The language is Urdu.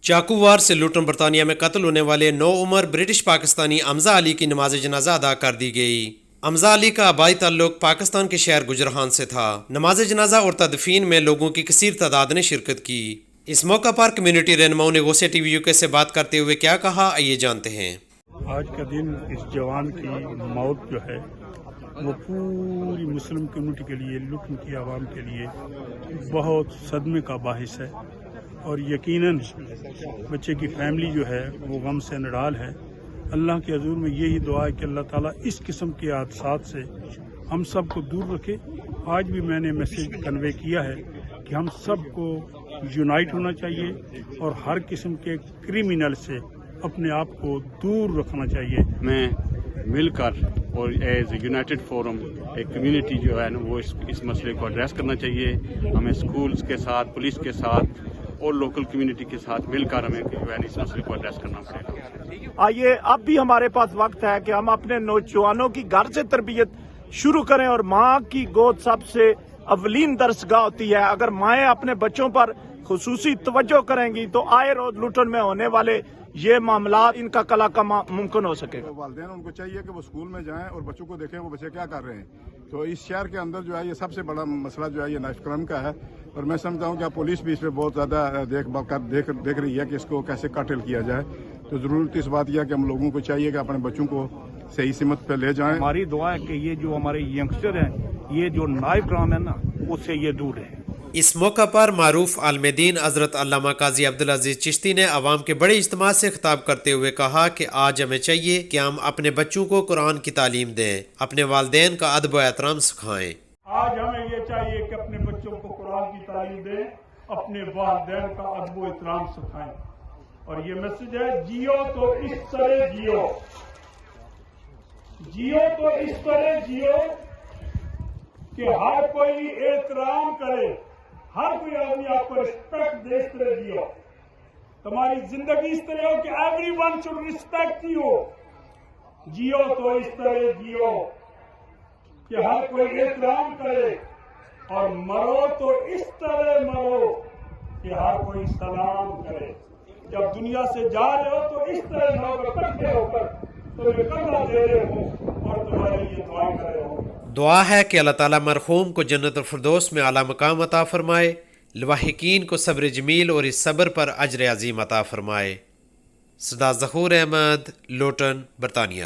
چاکووار سے لوٹن برطانیہ میں قتل ہونے والے نو عمر برٹش پاکستانی امزہ علی کی نماز جنازہ ادا کر دی گئی۔ امزہ علی کا آبائی تعلق پاکستان کے شہر گجرہان سے تھا۔ نماز جنازہ اور تدفین میں لوگوں کی کثیر تعداد نے شرکت کی۔ اس موقع پر کمیونٹی رہنماؤں نے غوثیہ ٹی وی یوکے سے بات کرتے ہوئے کیا کہا، آئیے جانتے ہیں۔ آج کا دن اس جوان کی موت جو ہے وہ پوری مسلم کمیونٹی کے لیے، لٹن کی عوام کے لیے بہت صدمے کا باعث ہے، اور یقیناً بچے کی فیملی جو ہے وہ غم سے نڈال ہے۔ اللہ کے حضور میں یہی دعا ہے کہ اللہ تعالیٰ اس قسم کے حادثات سے ہم سب کو دور رکھے۔ آج بھی میں نے میسیج کنوے کیا ہے کہ ہم سب کو یونائٹ ہونا چاہیے اور ہر قسم کے کرمنل سے اپنے آپ کو دور رکھنا چاہیے۔ میں مل کر اور ایز اے یونائٹڈ فورم ایک کمیونٹی جو ہے نا وہ اس مسئلے کو ایڈریس کرنا چاہیے۔ ہمیں اسکولز کے ساتھ، پولیس کے ساتھ اور لوکل کمیونٹی کے ساتھ مل کر ہمیں جو ہے اس مسئلے کو ایڈریس کرنا پڑے گا۔ آئیے اب بھی ہمارے پاس وقت ہے کہ ہم اپنے نوجوانوں کی گھر سے تربیت شروع کریں، اور ماں کی گود سب سے اولین درسگاہ ہوتی ہے۔ اگر مائیں اپنے بچوں پر خصوصی توجہ کریں گی تو آئے روز لوٹن میں ہونے والے یہ معاملات ان کا کلا کما ممکن ہو سکے گا۔ والدین ان کو چاہیے کہ وہ اسکول میں جائیں اور بچوں کو دیکھیں وہ بچے کیا کر رہے ہیں۔ تو اس شہر کے اندر جو ہے یہ سب سے بڑا مسئلہ جو ہے یہ نائف کرائم کا ہے، اور میں سمجھتا ہوں کہ پولیس بھی اس پہ بہت زیادہ دیکھ رہی ہے کہ اس کو کیسے کاٹل کیا جائے۔ تو ضرورت اس بات یہ ہے کہ ہم لوگوں کو چاہیے کہ اپنے بچوں کو صحیح سمت پہ لے جائیں۔ ہماری دعا ہے کہ یہ جو ہمارے ینگسٹر ہیں، یہ جو نائف کرائم ہے نا، اس سے یہ دور ہے۔ اس موقع پر معروف عالم دین حضرت علامہ قاضی عبدالعزیز چشتی نے عوام کے بڑے اجتماع سے خطاب کرتے ہوئے کہا کہ آج ہمیں چاہیے کہ ہم اپنے بچوں کو قرآن کی تعلیم دیں، اپنے والدین کا ادب و احترام سکھائیں۔ آج ہمیں یہ چاہیے کہ اپنے بچوں کو قرآن کی تعلیم دیں، اپنے والدین کا ادب و احترام سکھائیں، اور یہ میسج ہے جیو تو اس طرح جیو، جیو تو اس طرح جیو کہ ہر کوئی احترام کرے، ہر کوئی آدمی آپ کو ریسپیکٹ دے، اس طرح جیو۔ تمہاری زندگی اس طرح ہو کہ everyone should respect you. جیو تو اس طرح جیو کہ ہر کوئی احترام کرے، اور مرو تو اس طرح مرو کہ ہر کوئی سلام کرے۔ جب دنیا سے جا رہے ہو تو اس طرح نہ ہو کر اکٹھے ہو کر تمہیں قبر دے رہے ہو اور تمہارے لیے دعائیں کر رہے ہو۔ دعا ہے کہ اللہ تعالیٰ مرحوم کو جنت الفردوس میں اعلیٰ مقام عطا فرمائے، لواحقین کو صبر جمیل اور اس صبر پر اجر عظیم عطا فرمائے۔ سردار ظہور احمد، لوٹن، برطانیہ۔